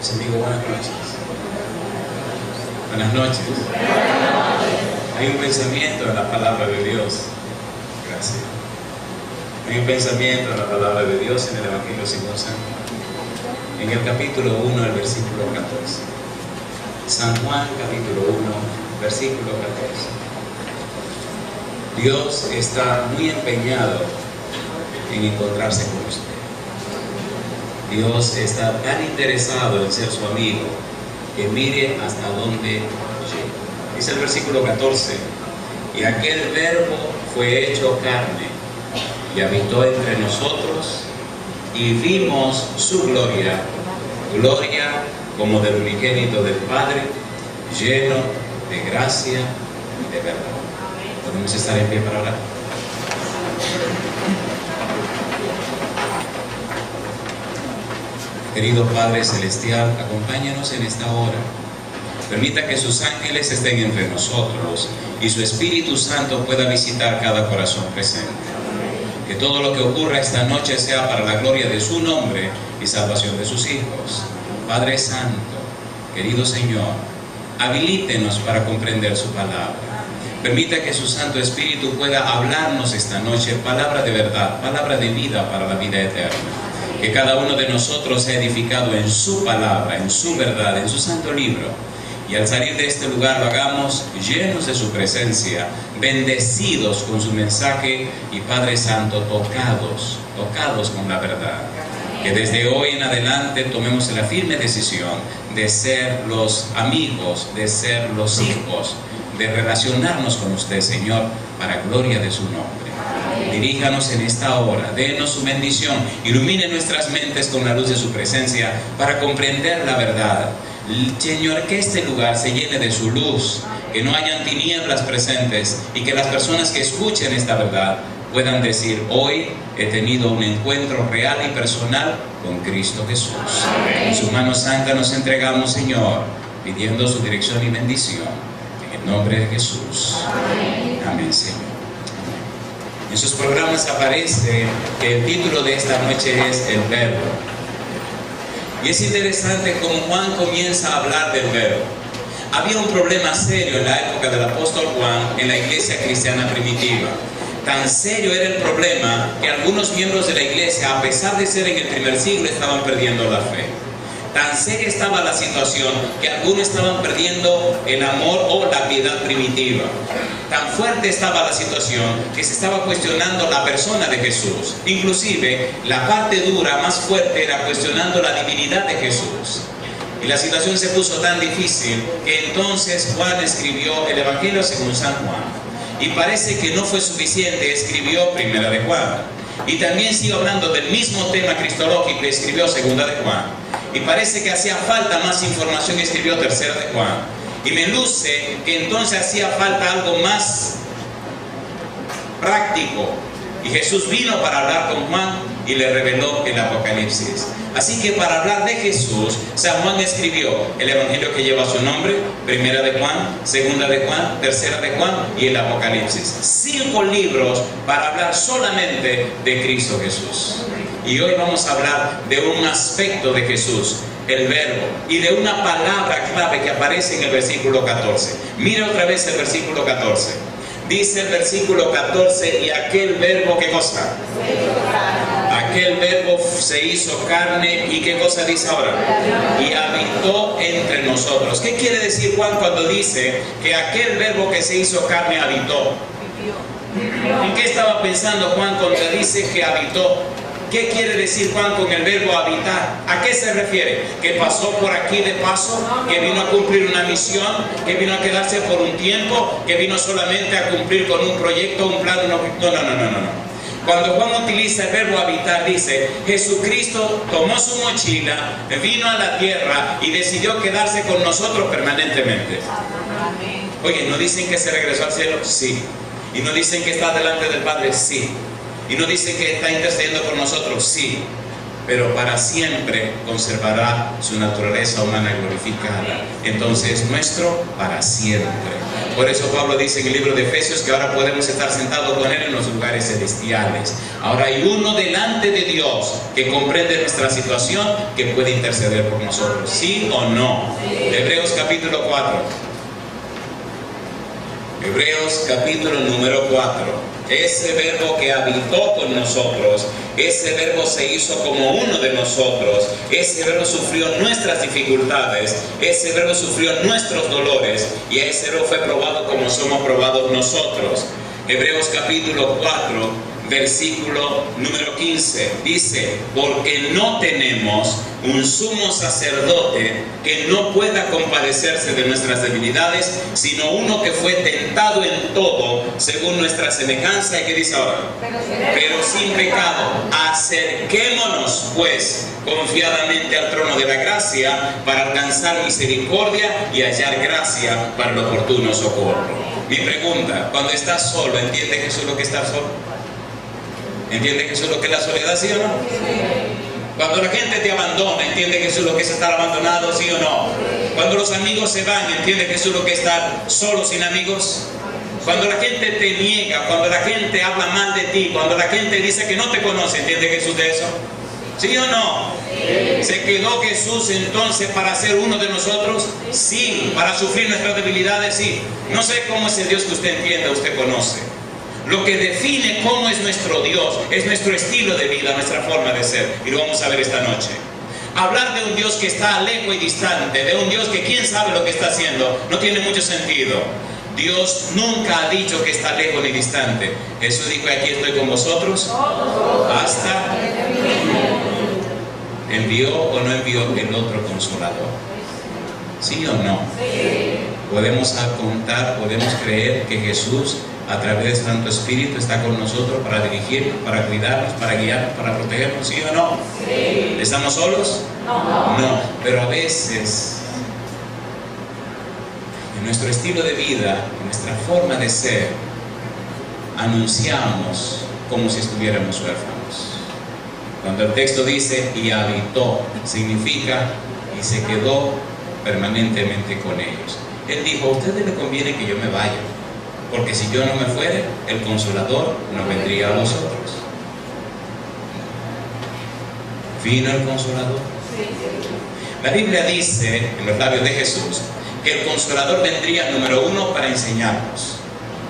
Mis amigos, buenas noches. Buenas noches. Hay un pensamiento en la palabra de Dios. Gracias. Hay un pensamiento en la palabra de Dios en el Evangelio según San Juan. En el capítulo 1, el versículo 14. San Juan, capítulo 1, versículo 14. Dios está muy empeñado en encontrarse con usted. Dios está tan interesado en ser su amigo que mire hasta dónde llega. Dice el versículo 14: y aquel verbo fue hecho carne y habitó entre nosotros, y vimos su gloria, gloria como del unigénito del Padre, lleno de gracia y de verdad. ¿Podemos estar en pie para orar? Querido Padre Celestial, acompáñanos en esta hora. Permita que sus ángeles estén entre nosotros y su Espíritu Santo pueda visitar cada corazón presente. Que todo lo que ocurra esta noche sea para la gloria de su nombre y salvación de sus hijos. Padre Santo, querido Señor, habilítenos para comprender su palabra. Permita que su Santo Espíritu pueda hablarnos esta noche palabra de verdad, palabra de vida para la vida eterna. Que cada uno de nosotros sea edificado en su palabra, en su verdad, en su santo libro. Y al salir de este lugar lo hagamos llenos de su presencia, bendecidos con su mensaje y, Padre Santo, tocados con la verdad. Que desde hoy en adelante tomemos la firme decisión de ser los amigos, de ser los hijos, de relacionarnos con usted, Señor, para gloria de su nombre. Diríjanos en esta hora, denos su bendición, ilumine nuestras mentes con la luz de su presencia para comprender la verdad. Señor, que este lugar se llene de su luz, que no hayan tinieblas presentes y que las personas que escuchen esta verdad puedan decir: hoy he tenido un encuentro real y personal con Cristo Jesús. En su mano santa nos entregamos, Señor, pidiendo su dirección y bendición. En el nombre de Jesús. Amén, Señor. En sus programas aparece que el título de esta noche es El Verbo. Y es interesante cómo Juan comienza a hablar del Verbo. Había un problema serio en la época del apóstol Juan en la iglesia cristiana primitiva. Tan serio era el problema que algunos miembros de la iglesia, a pesar de ser en el primer siglo, estaban perdiendo la fe. Tan seria estaba la situación que algunos estaban perdiendo el amor o la piedad primitiva. Tan fuerte estaba la situación que se estaba cuestionando la persona de Jesús. Inclusive, la parte dura, más fuerte, era cuestionando la divinidad de Jesús. Y la situación se puso tan difícil que entonces Juan escribió el Evangelio según San Juan. Y parece que no fue suficiente, escribió Primera de Juan. Y también siguió hablando del mismo tema cristológico y escribió Segunda de Juan. Y parece que hacía falta más información y escribió Tercera de Juan. Y me luce que entonces hacía falta algo más práctico. Y Jesús vino para hablar con Juan y le reveló el Apocalipsis. Así que para hablar de Jesús, San Juan escribió el Evangelio que lleva su nombre, Primera de Juan, Segunda de Juan, Tercera de Juan y el Apocalipsis. 5 libros para hablar solamente de Cristo Jesús. Y hoy vamos a hablar de un aspecto de Jesús, el Verbo, y de una palabra clave que aparece en el versículo 14. Mira otra vez el versículo 14. Dice el versículo 14: y aquel Verbo, ¿qué cosa? Aquel Verbo se hizo carne, ¿y qué cosa dice ahora? Y habitó entre nosotros. ¿Qué quiere decir Juan cuando dice que aquel Verbo que se hizo carne habitó? ¿En qué estaba pensando Juan cuando dice que habitó? ¿Qué quiere decir Juan con el verbo habitar? ¿A qué se refiere? ¿Que pasó por aquí de paso? ¿Que vino a cumplir una misión? ¿Que vino a quedarse por un tiempo? ¿Que vino solamente a cumplir con un proyecto, un plan? No. Cuando Juan utiliza el verbo habitar, dice: Jesucristo tomó su mochila, vino a la tierra y decidió quedarse con nosotros permanentemente. Oye, ¿no dicen que se regresó al cielo? Sí. ¿Y no dicen que está delante del Padre? Sí. ¿Y no dice que está intercediendo por nosotros? Sí. Pero para siempre conservará su naturaleza humana glorificada. Entonces es nuestro para siempre. Por eso Pablo dice en el libro de Efesios que ahora podemos estar sentados con Él en los lugares celestiales. Ahora hay uno delante de Dios que comprende nuestra situación, que puede interceder por nosotros. ¿Sí o no? Hebreos capítulo 4. Hebreos capítulo número 4. Ese verbo que habitó con nosotros, ese verbo se hizo como uno de nosotros, ese verbo sufrió nuestras dificultades, ese verbo sufrió nuestros dolores y ese verbo fue probado como somos probados nosotros. Hebreos capítulo 4, versículo número 15, dice: porque no tenemos un sumo sacerdote que no pueda compadecerse de nuestras debilidades, sino uno que fue tentado en todo según nuestra semejanza. ¿Y qué dice ahora? Pero sin pecado. Acerquémonos pues confiadamente al trono de la gracia para alcanzar misericordia y hallar gracia para el oportuno socorro. Mi pregunta: cuando estás solo, ¿entiende Jesús lo que es estar solo? ¿Entiende Jesús lo que es la soledad, sí o no? Cuando la gente te abandona, ¿entiende Jesús lo que es estar abandonado, sí o no? Cuando los amigos se van, ¿entiende Jesús lo que es estar solo sin amigos? Cuando la gente te niega, cuando la gente habla mal de ti, cuando la gente dice que no te conoce, ¿entiende Jesús de eso? ¿Sí o no? ¿Se quedó Jesús entonces para ser uno de nosotros? Sí. ¿Para sufrir nuestras debilidades? Sí. No sé cómo es el Dios que usted entiende, usted conoce. Lo que define cómo es nuestro Dios es nuestro estilo de vida, nuestra forma de ser. Y lo vamos a ver esta noche. Hablar de un Dios que está lejos y distante, de un Dios que quién sabe lo que está haciendo, no tiene mucho sentido. Dios nunca ha dicho que está lejos ni distante. Jesús dijo: aquí estoy con vosotros hasta... ¿Envió o no envió el otro consolador? ¿Sí o no? Podemos contar, podemos creer que Jesús, a través del Santo Espíritu, está con nosotros para dirigirnos, para cuidarnos, para guiarnos, para protegernos, ¿sí o no? Sí. ¿Estamos solos? No. Pero a veces, en nuestro estilo de vida, en nuestra forma de ser, anunciamos como si estuviéramos huérfanos. Cuando el texto dice y habitó, significa y se quedó permanentemente con ellos. Él dijo: a ustedes les conviene que yo me vaya, porque si yo no me fuere, el Consolador no vendría a vosotros. ¿Vino el Consolador? La Biblia dice, en los labios de Jesús, que el Consolador vendría, número 1, para enseñarnos,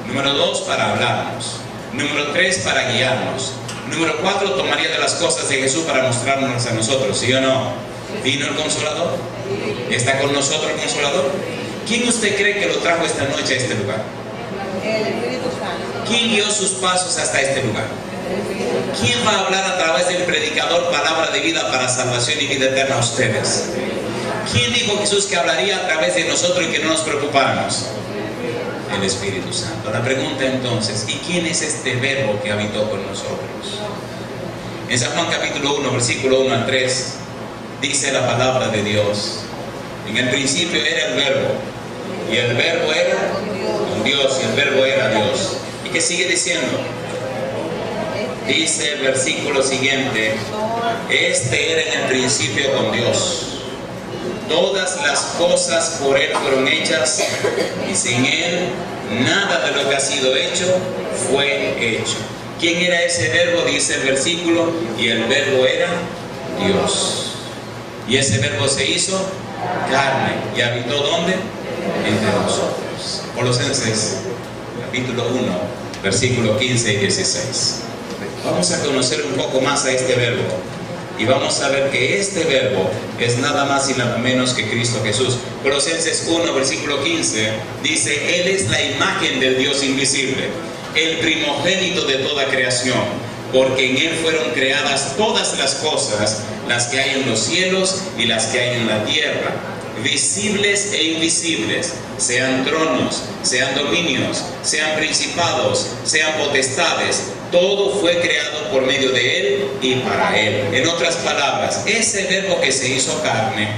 número 2, para hablarnos, número 3, para guiarnos, número 4, tomaría de las cosas de Jesús para mostrarnos a nosotros, ¿sí o no? ¿Vino el Consolador? ¿Está con nosotros el Consolador? ¿Quién usted cree que lo trajo esta noche a este lugar? El Espíritu Santo. ¿Quién guió sus pasos hasta este lugar? ¿Quién va a hablar a través del predicador palabra de vida para salvación y vida eterna a ustedes? ¿Quién dijo Jesús que hablaría a través de nosotros y que no nos preocupáramos? El Espíritu Santo. La pregunta entonces: ¿y quién es este verbo que habitó con nosotros? En San Juan capítulo 1, versículo 1 al 3, dice la palabra de Dios: en el principio era el verbo, y el verbo era con Dios, y el verbo era Dios. ¿Y qué sigue diciendo? Dice el versículo siguiente: este era en el principio con Dios. Todas las cosas por Él fueron hechas, y sin Él nada de lo que ha sido hecho fue hecho. ¿Quién era ese verbo? Dice el versículo: y el verbo era Dios. Y ese verbo se hizo carne y habitó ¿dónde? Entre nosotros. Colosenses capítulo 1, versículo 15 y 16. Vamos a conocer un poco más a este verbo y vamos a ver que este verbo es nada más y nada menos que Cristo Jesús. Colosenses 1, versículo 15 dice: Él es la imagen del Dios invisible, el primogénito de toda creación, porque en Él fueron creadas todas las cosas, las que hay en los cielos y las que hay en la tierra, visibles e invisibles, sean tronos, sean dominios, sean principados, sean potestades. Todo fue creado por medio de Él y para Él. En otras palabras, ese verbo que se hizo carne,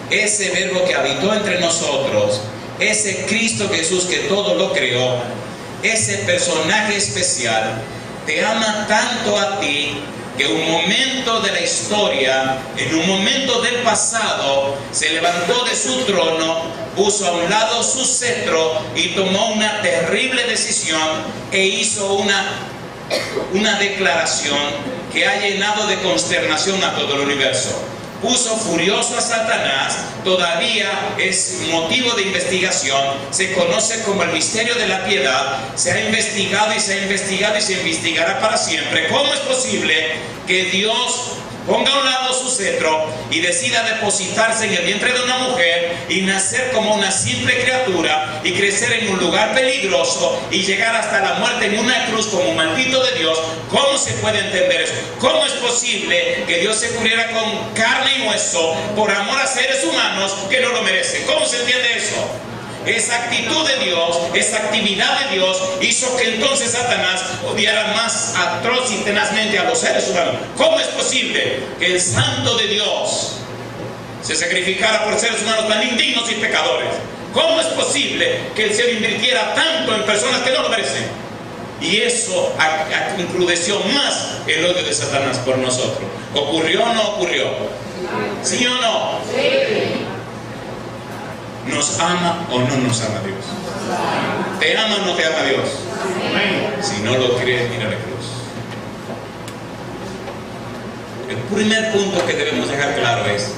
ese verbo que habitó entre nosotros, ese Cristo Jesús que todo lo creó, ese personaje especial, te ama tanto a ti que un momento de la historia, en un momento del pasado, se levantó de su trono, puso a un lado su cetro y tomó una terrible decisión e hizo una declaración que ha llenado de consternación a todo el universo. Puso furioso a Satanás, todavía es motivo de investigación, se conoce como el misterio de la piedad, se ha investigado y se ha investigado y se investigará para siempre. ¿Cómo es posible que Dios ponga a un lado su cetro y decida depositarse en el vientre de una mujer y nacer como una simple criatura y crecer en un lugar peligroso y llegar hasta la muerte en una cruz como un maldito de Dios? ¿Cómo se puede entender eso? ¿Cómo es posible que Dios se cubriera con carne y hueso por amor a seres humanos que no lo merecen? ¿Cómo se entiende eso? Esa actitud de Dios, esa actividad de Dios hizo que entonces Satanás odiara más atroz y tenazmente a los seres humanos. ¿Cómo es posible que el Santo de Dios se sacrificara por seres humanos tan indignos y pecadores? ¿Cómo es posible que el cielo invirtiera tanto en personas que no lo merecen? Y eso encrudeció más el odio de Satanás por nosotros. ¿Ocurrió o no ocurrió? ¿Sí o no? Sí. ¿Nos ama o no nos ama Dios? ¿Te ama o no te ama Dios? Si no lo crees, mira la cruz. El primer punto que debemos dejar claro es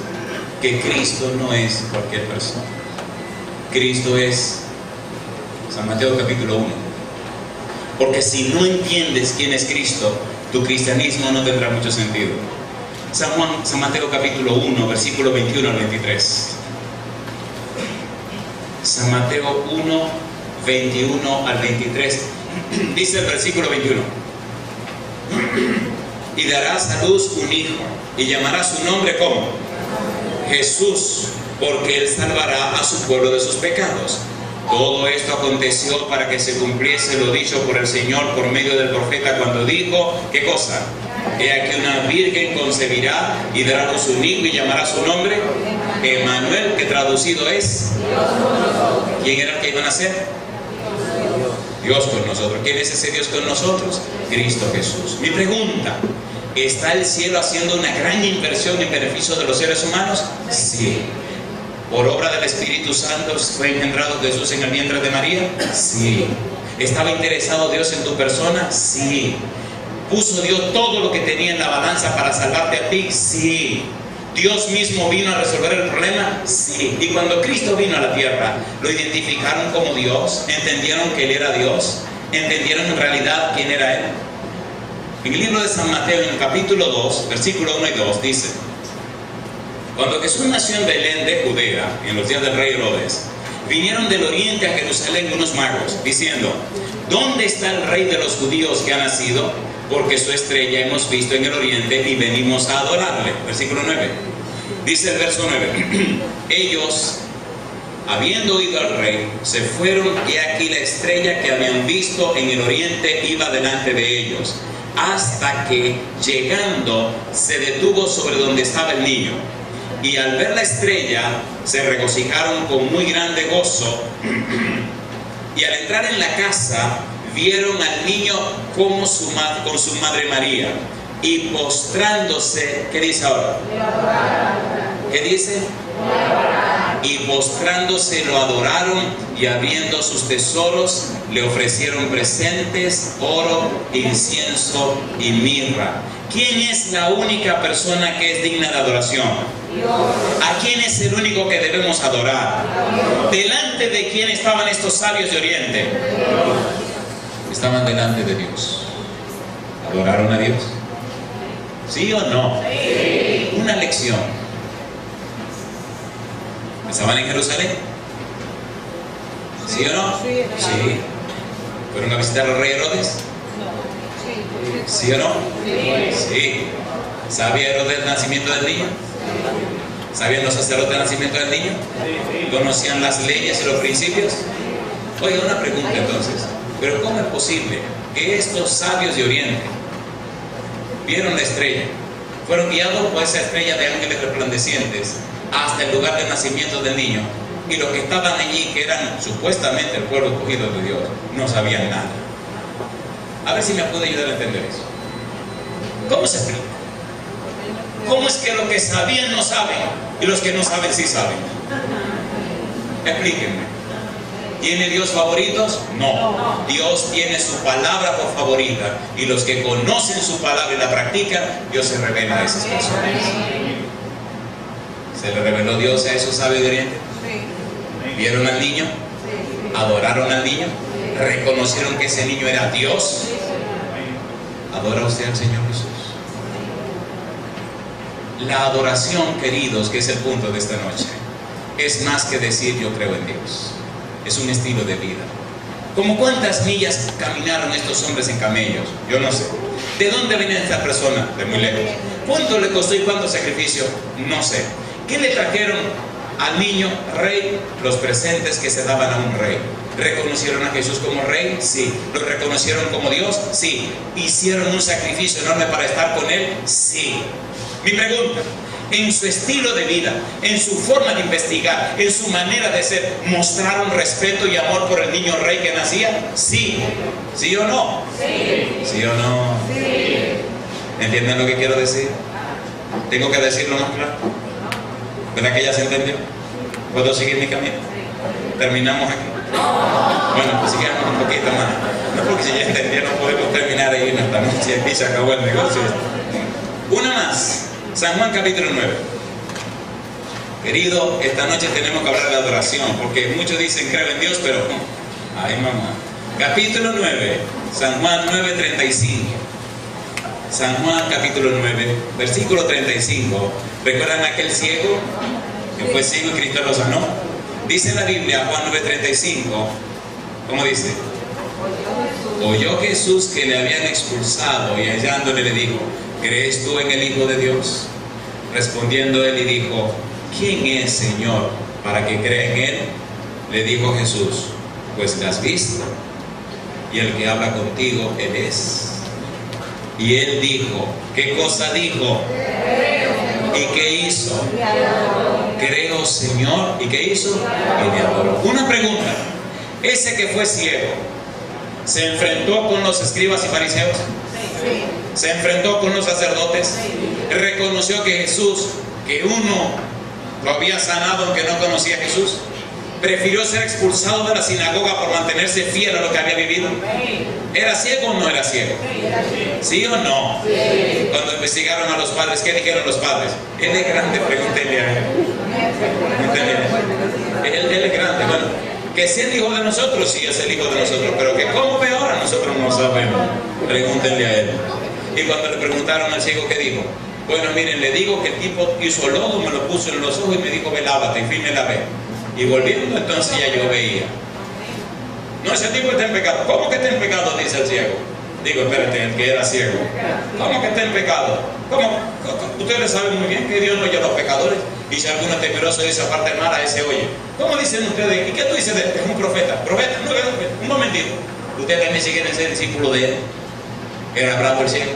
que Cristo no es cualquier persona. Cristo es San Mateo capítulo 1. Porque si no entiendes quién es Cristo, tu cristianismo no tendrá mucho sentido. San Mateo capítulo 1, versículo 21 al 23. San Mateo 1, 21 al 23. Dice el versículo 21. Y darás a luz un hijo, y llamarás su nombre como Jesús, porque él salvará a su pueblo de sus pecados. Todo esto aconteció para que se cumpliese lo dicho por el Señor por medio del profeta cuando dijo, ¿qué cosa? He aquí una virgen concebirá y dará a luz un hijo y llamará su nombre Emmanuel, que traducido es ¿quién era el que iban a ser? Dios con nosotros. ¿Quién es ese Dios con nosotros? Cristo Jesús. Mi pregunta, ¿está el cielo haciendo una gran inversión en beneficio de los seres humanos? Sí. ¿Por obra del Espíritu Santo fue engendrado Jesús en el vientre de María? Sí. ¿Estaba interesado Dios en tu persona? Sí. ¿Puso Dios todo lo que tenía en la balanza para salvarte a ti? Sí. ¿Dios mismo vino a resolver el problema? Sí. Y cuando Cristo vino a la tierra, ¿lo identificaron como Dios? ¿Entendieron que Él era Dios? ¿Entendieron en realidad quién era Él? En el libro de San Mateo, en el capítulo 2, versículo 1 y 2, dice: cuando Jesús nació en Belén de Judea, en los días del rey Herodes, vinieron del oriente a Jerusalén unos magos, diciendo: ¿dónde está el rey de los judíos que ha nacido? Porque su estrella hemos visto en el oriente y venimos a adorarle. Versículo 9. Dice el verso 9: ellos, habiendo oído al rey, se fueron, y aquí la estrella que habían visto en el oriente iba delante de ellos, hasta que, llegando, se detuvo sobre donde estaba el niño. Y al ver la estrella, se regocijaron con muy grande gozo. Y al entrar en la casa, vieron al niño con su madre María. Y postrándose, ¿qué dice ahora? ¿Qué dice? Y postrándose lo adoraron, y abriendo sus tesoros, le ofrecieron presentes, oro, incienso y mirra. ¿Quién es la única persona que es digna de adoración? Dios. ¿A quién es el único que debemos adorar? ¿Delante de quién estaban estos sabios de Oriente? Dios. Estaban delante de Dios. ¿Adoraron a Dios? ¿Sí o no? Sí. Una lección. ¿Estaban en Jerusalén? ¿Sí o no? Sí. ¿Fueron a visitar al rey Herodes? ¿Sí o no? Sí. ¿Sabía Herodes el nacimiento del niño? ¿Sabían los sacerdotes el nacimiento del niño? ¿Conocían las leyes y los principios? Oiga, una pregunta entonces. ¿Pero cómo es posible que estos sabios de Oriente vieron la estrella, fueron guiados por esa estrella de ángeles resplandecientes hasta el lugar del nacimiento del niño, y los que estaban allí, que eran supuestamente el pueblo escogido de Dios, no sabían nada? A ver si me puede ayudar a entender eso. ¿Cómo se explica? ¿Cómo es que los que sabían no saben y los que no saben sí saben? Explíquenme. ¿Tiene Dios favoritos? No. Dios tiene su palabra por favorita, y los que conocen su palabra y la practican, Dios se revela a esas personas. ¿Se le reveló Dios a esos sabios de Oriente? ¿Vieron al niño? ¿Adoraron al niño? ¿Reconocieron que ese niño era Dios? ¿Adora usted al Señor Jesús? La adoración, queridos, que es el punto de esta noche, es más que decir yo creo en Dios. Es un estilo de vida. ¿Cómo cuántas millas caminaron estos hombres en camellos? Yo no sé. ¿De dónde venía esta persona? De muy lejos. ¿Cuánto le costó y cuánto sacrificio? No sé. ¿Qué le trajeron al niño rey? Los presentes que se daban a un rey. ¿Reconocieron a Jesús como rey? Sí. ¿Lo reconocieron como Dios? Sí. ¿Hicieron un sacrificio enorme para estar con él? Sí. Mi pregunta: en su estilo de vida, en su forma de investigar, en su manera de ser, ¿mostraron respeto y amor por el niño rey que nacía? Sí. ¿Sí o no? Sí. ¿Sí o no? Sí. ¿Entienden lo que quiero decir? ¿Tengo que decirlo más claro? ¿Verdad que ya se entendió? ¿Puedo seguir mi camino? ¿Terminamos aquí? Bueno, pues sigamos un poquito más. No, porque si ya entendieron, podemos terminar ahí en esta noche. Aquí se acabó el negocio. Una más. San Juan capítulo 9. Querido, esta noche tenemos que hablar de adoración, porque muchos dicen creo en Dios, pero ay mamá. Capítulo 9, San Juan 9:35. San Juan capítulo 9, versículo 35. ¿Recuerdan aquel ciego que fue ciego y Cristo lo sanó? Dice la Biblia, Juan 9:35, ¿cómo dice? Oyó Jesús que le habían expulsado, y hallándole le dijo: ¿crees tú en el Hijo de Dios? Respondiendo él y dijo: ¿quién es, Señor, para que crea en él? Le dijo Jesús: pues le has visto, y el que habla contigo, él es. Y él dijo, ¿qué cosa dijo? ¿Y qué hizo? Creo, Señor. ¿Y qué hizo? Y me adoró. Una pregunta: ese que fue ciego, ¿se enfrentó con los escribas y fariseos? ¿Se enfrentó con los sacerdotes? ¿Reconoció que Jesús, que uno lo había sanado aunque no conocía a Jesús? ¿Prefirió ser expulsado de la sinagoga por mantenerse fiel a lo que había vivido? ¿Era ciego o no era ciego? ¿Sí o no? Cuando investigaron a los padres, ¿qué dijeron los padres? Él es grande, pregúntenle a él. Él es grande. Bueno, que es el hijo de nosotros, sí es el hijo de nosotros, pero que cómo ve ahora, nosotros no sabemos. Pregúntenle a él. Y cuando le preguntaron al ciego, ¿qué dijo? Bueno, miren, le digo que el tipo hizo lodo, me lo puso en los ojos y me dijo: ve, lávate, y fui y me lavé. Y volviendo, entonces ya yo veía. No, ese tipo está en pecado. ¿Cómo que está en pecado? Dice el ciego. Digo, espérate, el que era ciego. ¿Cómo que está en pecado? ¿Cómo? Ustedes saben muy bien que Dios no oye a los pecadores. Y si alguno es temeroso de esa parte mala, ese oye. ¿Cómo dicen ustedes? ¿Y qué tú dices de él? Es un profeta. ¿Profeta? No, un momentito. Ustedes también siguen ese discípulo de él. ¿Era bravo el ciego?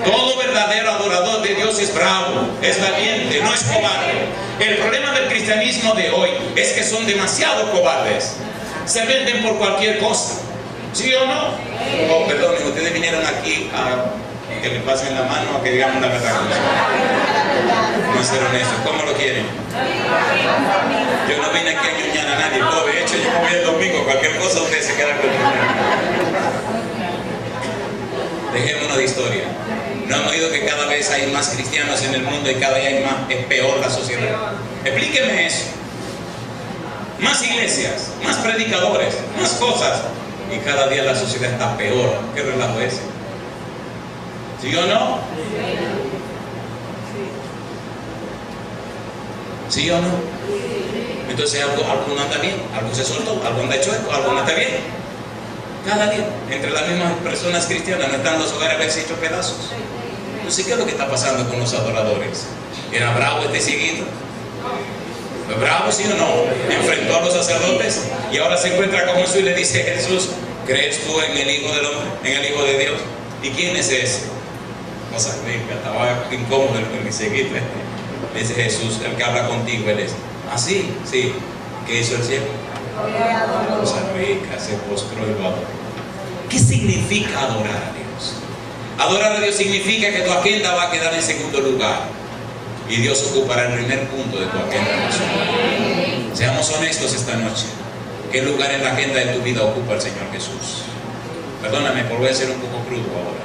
Todo verdadero adorador de Dios es bravo, es valiente, no es cobarde. El problema del cristianismo de hoy es que son demasiado cobardes. Se venden por cualquier cosa. ¿Sí o no? Oh, perdón, ustedes vinieron aquí a que le pasen la mano, a que digamos la verdad. No ser honestos. ¿Cómo lo quieren? Yo no vine aquí a ñoñar a nadie. No, de hecho, yo me voy el domingo. Cualquier cosa ustedes se quedan conmigo. Dejémonos de historia. ¿No han oído que cada vez hay más cristianos en el mundo y cada día hay más, es peor la sociedad? Explíqueme eso. Más iglesias, más predicadores, más cosas, y cada día la sociedad está peor. ¿Qué relajo es ese? ¿Sí o no? ¿Sí o no? Entonces algo no anda bien, algo se soltó, algo anda chueco, algo no está bien. Cada día, entre las mismas personas cristianas, no están los hogares a verse hechos pedazos. Entonces, ¿qué es lo que está pasando con los adoradores? ¿Era bravo este cieguito? ¿Fue bravo, sí o no? Enfrentó a los sacerdotes y ahora se encuentra con Jesús y le dice: Jesús, ¿crees tú en el Hijo del Hombre, en el Hijo de Dios? ¿Y quién es ese? O sea, estaba incómodo el cieguito. Dice Jesús: el que habla contigo, él es. ¿Ah, sí? Sí. ¿Qué hizo el ciego? Cosa rica, se postró y lo adoró. ¿Qué significa adorar a Dios? Adorar a Dios significa que tu agenda va a quedar en segundo lugar y Dios ocupará el primer punto de tu agenda emocional. Seamos honestos esta noche. ¿Qué lugar en la agenda de tu vida ocupa el Señor Jesús? Perdóname por voy a ser un poco crudo ahora.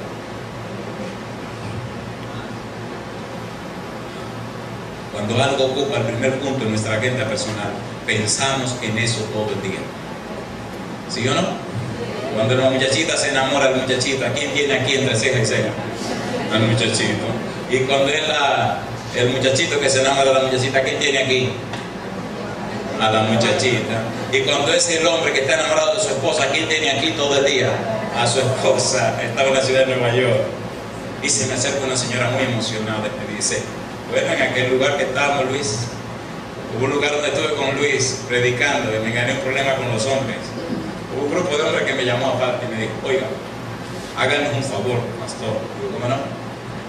Cuando algo ocupa el primer punto en nuestra agenda personal, pensamos en eso todo el día. ¿Sí o no? Cuando la muchachita se enamora del muchachito, ¿quién tiene aquí entre ceja y ceja? Al muchachito. Y cuando es el muchachito que se enamora de la muchachita, ¿quién tiene aquí? A la muchachita. Y cuando es el hombre que está enamorado de su esposa, ¿quién tiene aquí todo el día? A su esposa. Estaba en la ciudad de Nueva York y se me acerca una señora muy emocionada y me dice: bueno, en aquel lugar que estábamos, Luis, hubo un lugar donde estuve con Luis predicando y me gané un problema con los hombres. Hubo un grupo de hombres que me llamó aparte y me dijo: oiga, háganos un favor, pastor. Digo, ¿cómo no?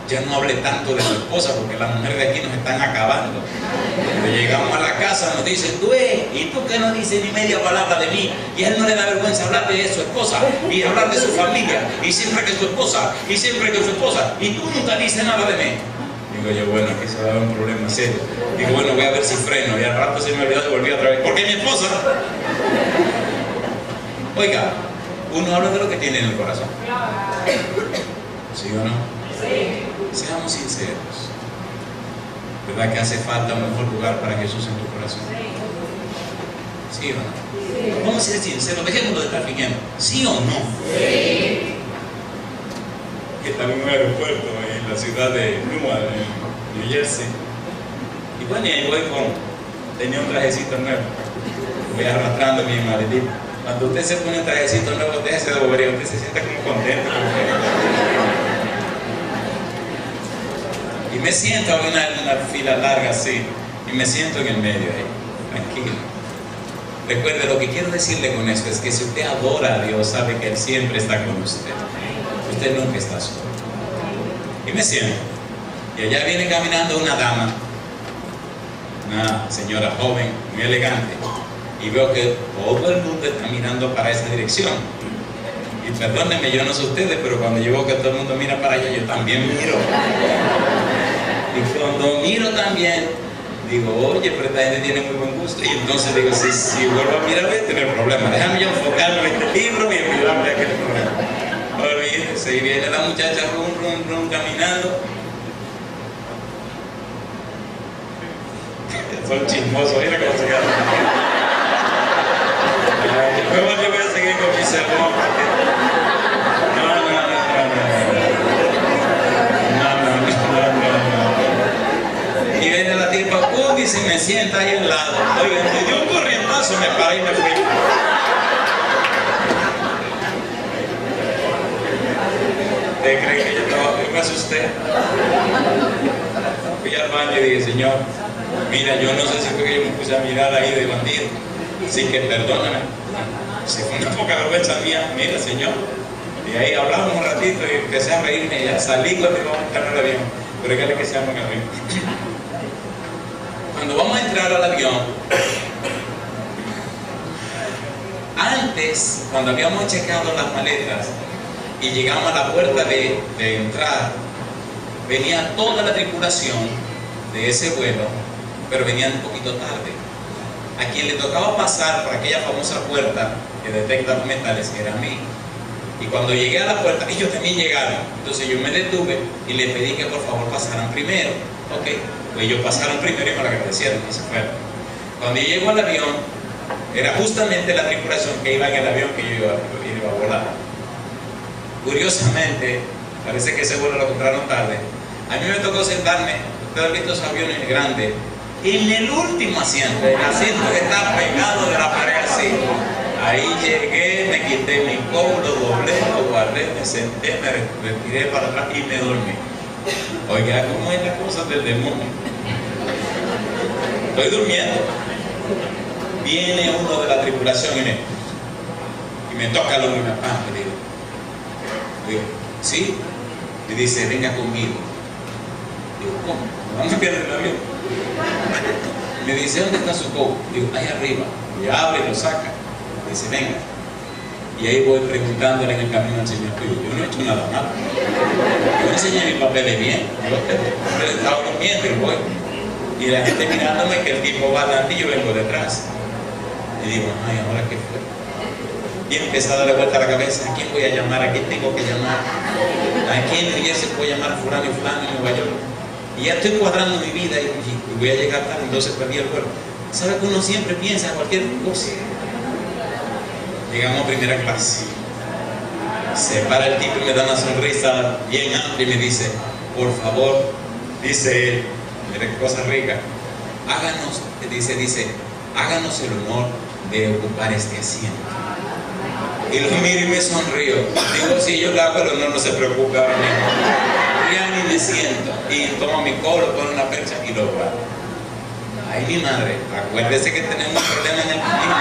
Ya no hable tanto de su esposa porque las mujeres de aquí nos están acabando. Cuando llegamos a la casa nos dicen: tú, ¿y tú qué no dices ni media palabra de mí? Y a él no le da vergüenza hablar de su esposa y hablar de su familia, y siempre que su esposa, y siempre que su esposa, y tú nunca dices nada de mí. Digo yo, bueno, aquí se va a dar un problema serio. Digo, bueno, voy a ver si freno. Y al rato se me olvidó y volví otra vez. Porque mi esposa. Oiga, uno habla de lo que tiene en el corazón. ¿Sí o no? Sí. Seamos sinceros. ¿Verdad que hace falta un mejor lugar para Jesús en tu corazón? ¿Sí o no? Sí. Vamos a ser sinceros, dejémoslo de estar fingiendo. ¿Sí o no? Sí. Que también un aeropuerto en la ciudad de Newark, en New Jersey. Y bueno, y ahí voy tenía un trajecito nuevo. Voy arrastrando mi maletita. Cuando usted se pone un trajecito nuevo, déjese de bobería, usted se siente como contento. Y me siento en una fila larga así, y me siento en el medio ahí, tranquilo. Recuerde, lo que quiero decirle con esto es que si usted adora a Dios, sabe que Él siempre está con usted. Usted nunca está solo. Y me siento. Y allá viene caminando una dama, una señora joven, muy elegante. Y veo que todo el mundo está mirando para esa dirección. Y perdónenme, yo no sé ustedes, pero cuando yo veo que todo el mundo mira para allá, yo también miro. Y cuando miro también, digo, oye, pero esta gente tiene muy buen gusto. Y entonces digo, si vuelvo a mirar, voy a tener problemas. Déjame yo enfocarme en este libro y olvidarme de aquel problema. Olvídese, y viene la muchacha rum, caminando. Son chismosos, mira cómo se quedan. Luego yo voy a seguir con mi sermón. No. Y viene la tipa, y se me sienta ahí al lado. Oiga, me dio un corrientazo, me paré y me fui. ¿Usted cree que yo me asusté? Fui al baño y dije, Señor, mira, yo no sé si fue que yo me puse a mirar ahí de bandido, así que perdóname. Si fue una poca vergüenza mía, mira, Señor. Y ahí hablamos un ratito y empecé a reírme y ya salí cuando íbamos a entrar al avión. Pero es que se llama el avión. Cuando vamos a entrar al avión, antes, cuando habíamos checado las maletas y llegamos a la puerta de entrada, venía toda la tripulación de ese vuelo, pero venían un poquito tarde. A quien le tocaba pasar por aquella famosa puerta que detecta los metales era a mí. Y cuando llegué a la puerta, ellos también llegaron. Entonces yo me detuve y le pedí que por favor pasaran primero. Ok, pues ellos pasaron primero y me lo agradecieron y se fueron. Cuando yo llego al avión, era justamente la tripulación que iba en el avión que yo iba a volar. Curiosamente, parece que ese vuelo lo compraron tarde. A mí me tocó sentarme, ustedes han visto esos aviones grandes, en el último asiento, el asiento que está pegado de la pared así. Ahí llegué, me quité mi coat, lo doblé, lo guardé, me senté, me retiré para atrás y me dormí. Oiga, ¿cómo es la cosa del demonio? Estoy durmiendo. Viene uno de la tripulación y me toca el hombro y me apaga. Digo, ¿sí? Y dice, venga conmigo. Digo, ¿cómo? ¿Me van a enviar del avión? Me dice, ¿dónde está su coat? Digo, ahí arriba. Y abre y lo saca. Dice, venga. Y ahí voy preguntándole en el camino al Señor, yo no he hecho nada malo. Yo enseñé mis papeles bien. Yo estaba durmiendo y voy. Y la gente mirándome que el tipo va adelante y yo vengo detrás. Y digo, ay, ¿ahora qué fue? Y empecé a darle vuelta a la cabeza, ¿a quién voy a llamar? ¿A quién tengo que llamar? ¿A quién en New Jersey puedo llamar a fulano y fulano en Nueva York? Y ya estoy cuadrando mi vida y voy a llegar tarde, entonces perdí el vuelo. ¿Sabe que uno siempre piensa en cualquier cosa? Llegamos a primera clase. Se para el tipo y me da una sonrisa bien amplia y me dice, por favor, dice él, mire qué cosa rica, háganos, dice, háganos el honor de ocupar este asiento. Y lo miro y me sonrío. Digo, si yo le hago el honor, no se preocupe ahora mismo. Ya ni me siento. Y tomo mi codo, pongo una percha y lo guardo. Ay, mi madre, acuérdese que tenemos un problema en el camino.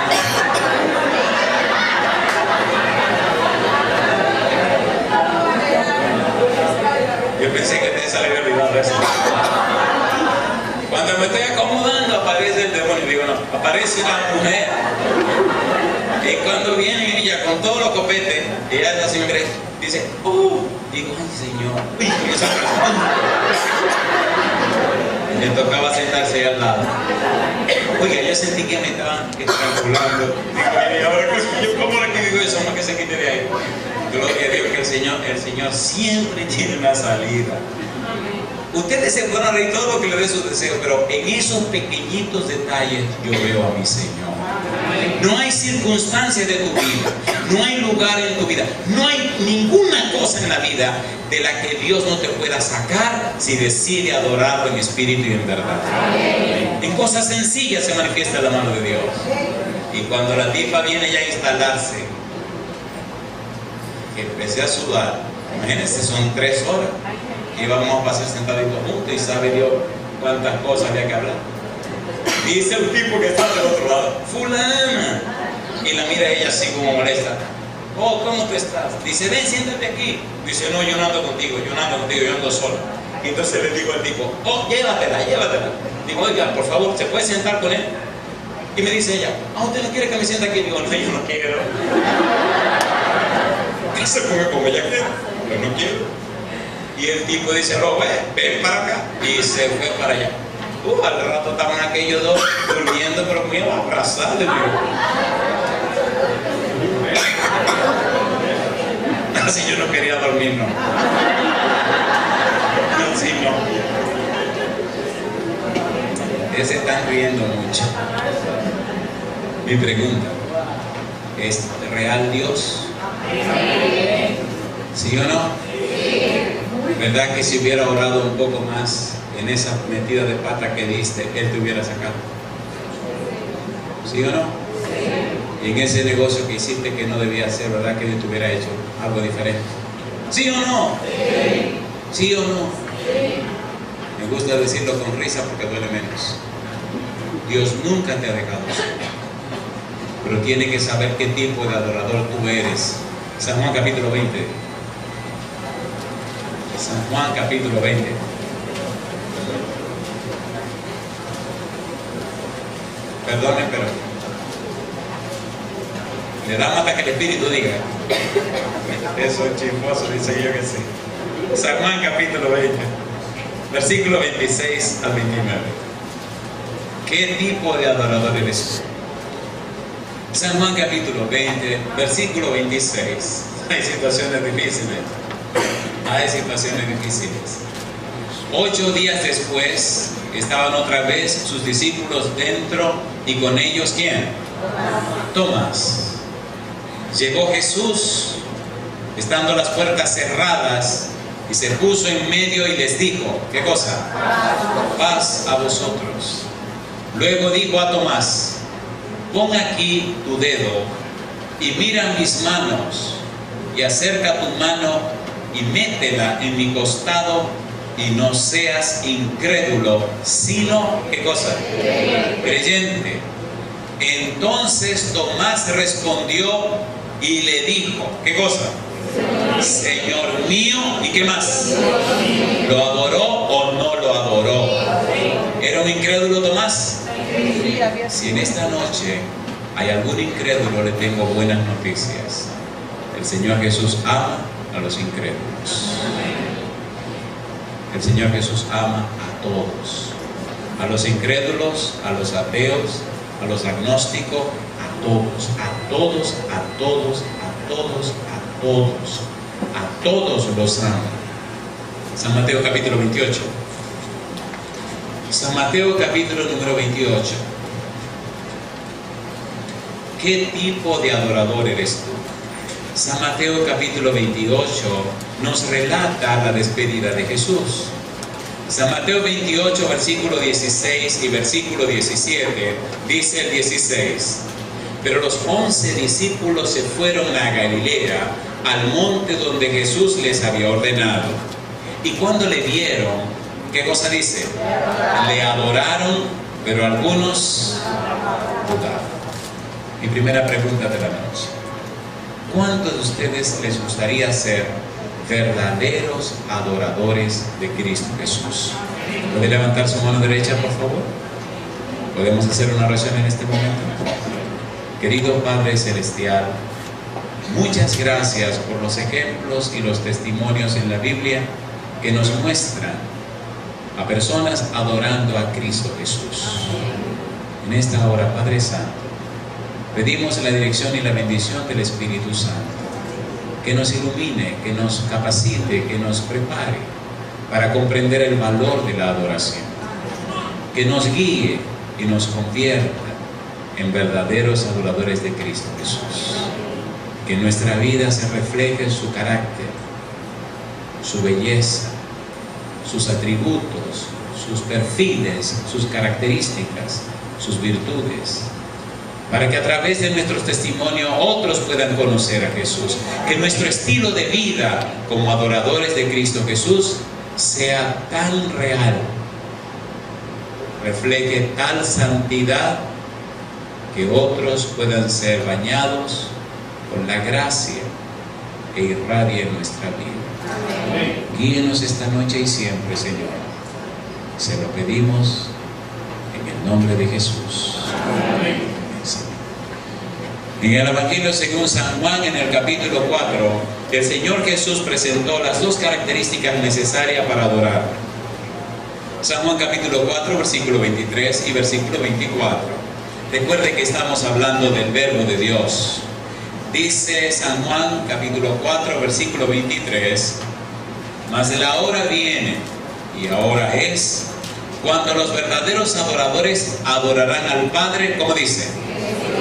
Yo pensé que te había olvidado eso. Cuando me estoy acomodando, aparece el demonio. Digo, no, aparece la mujer. Y cuando viene ella con todos los copetes, ella así me cree, dice, digo, ay Señor, y comienza a le tocaba sentarse ahí al lado. Oiga, yo sentí que me estaban estrangulando. Digo, ahora ¿cómo le digo eso? No, que se quite de ahí. Gloria a Dios que el Señor siempre tiene una salida. Ustedes se pueden reír todo lo que le dé su deseo, pero en esos pequeñitos detalles yo veo a mi Señor. No hay circunstancia de tu vida, no hay lugar en tu vida, no hay ninguna cosa en la vida de la que Dios no te pueda sacar si decide adorarlo en espíritu y en verdad. En cosas sencillas se manifiesta la mano de Dios. Y cuando la tipa viene ya a instalarse, que empecé a sudar, imagínense, son 3 horas, y vamos a pasar sentaditos juntos y sabe Dios cuántas cosas había que hablar. Dice el tipo que está del otro lado, fulana, y la mira ella así como molesta. Oh, ¿cómo tú estás? Dice, ven, siéntate aquí. Dice, no, yo no ando contigo, yo ando solo. Y entonces le digo al tipo, oh, llévatela. Digo, oiga, por favor, ¿se puede sentar con él? Y me dice ella, ¿usted no quiere que me siente aquí? Digo, no, yo no quiero. Se come como ella quiere, pero no quiero. Y el tipo dice, no, ven para acá. Y se fue para allá. Al rato estaban aquellos dos durmiendo, pero muy abrazados. Así yo no quería dormir, no. Así no. Ustedes se están riendo mucho. Mi pregunta, ¿es real Dios? ¿Sí o no? ¿Verdad que si hubiera orado un poco más en esa metida de pata que diste, Él te hubiera sacado? ¿Sí o no? Y en ese negocio que hiciste que no debía hacer, ¿verdad que Él te hubiera hecho algo diferente? ¿Sí o no? ¿Sí o no? Me gusta decirlo con risa porque duele menos. Dios nunca te ha dejado solo, pero tiene que saber qué tipo de adorador tú eres. San Juan capítulo 20. San Juan capítulo 20. Perdone, pero le da hasta que el Espíritu diga. Eso es chismoso, dice yo que sí. San Juan capítulo 20, versículo 26 al 29. ¿Qué tipo de adorador eres? San Juan capítulo 20, versículo 26. Hay situaciones difíciles. Hay situaciones difíciles. 8 días después estaban otra vez sus discípulos dentro y con ellos ¿quién? Tomás. Llegó Jesús estando las puertas cerradas y se puso en medio y les dijo, ¿qué cosa? Paz a vosotros. Luego dijo a Tomás, pon aquí tu dedo y mira mis manos y acerca tu mano y métela en mi costado y no seas incrédulo, sino, ¿qué cosa? Creyente. Entonces Tomás respondió y le dijo, ¿qué cosa? Señor mío, ¿y qué más? ¿Lo adoró o no lo adoró? ¿Era un incrédulo Tomás? Si en esta noche hay algún incrédulo, le tengo buenas noticias. El Señor Jesús ama a los incrédulos. El Señor Jesús ama a todos. A los incrédulos, a los ateos, a los agnósticos, a todos, a todos, a todos, a todos, a todos. A todos los ama. San Mateo capítulo 28. San Mateo capítulo número 28. ¿Qué tipo de adorador eres tú? San Mateo capítulo 28 nos relata la despedida de Jesús. San Mateo 28 versículo 16 y versículo 17 dice el 16: pero los 11 discípulos se fueron a Galilea, al monte donde Jesús les había ordenado. Y cuando le vieron, ¿qué cosa dice? Le adoraron, pero algunos dudaron. Mi primera pregunta de la noche: ¿cuántos de ustedes les gustaría ser verdaderos adoradores de Cristo Jesús? ¿Puede levantar su mano derecha, por favor? ¿Podemos hacer una oración en este momento? Querido Padre Celestial, muchas gracias por los ejemplos y los testimonios en la Biblia que nos muestran a personas adorando a Cristo Jesús. En esta hora, Padre Santo, pedimos la dirección y la bendición del Espíritu Santo, que nos ilumine, que nos capacite, que nos prepare para comprender el valor de la adoración, que nos guíe y nos convierta en verdaderos adoradores de Cristo Jesús. Que nuestra vida se refleje en su carácter, su belleza, sus atributos, sus perfiles, sus características, sus virtudes, para que a través de nuestros testimonios otros puedan conocer a Jesús. Que nuestro estilo de vida como adoradores de Cristo Jesús sea tan real, refleje tal santidad, que otros puedan ser bañados con la gracia que irradia en nuestra vida. Amén. Guíenos esta noche y siempre, Señor. Se lo pedimos en el nombre de Jesús. Amén. En el Evangelio según San Juan, en el capítulo 4, el Señor Jesús presentó las dos características necesarias para adorar. San Juan capítulo 4, versículo 23 y versículo 24. Recuerde que estamos hablando del verbo de Dios. Dice San Juan capítulo 4, versículo 23: mas la hora viene, y ahora es, cuando los verdaderos adoradores adorarán al Padre, ¿cómo dice?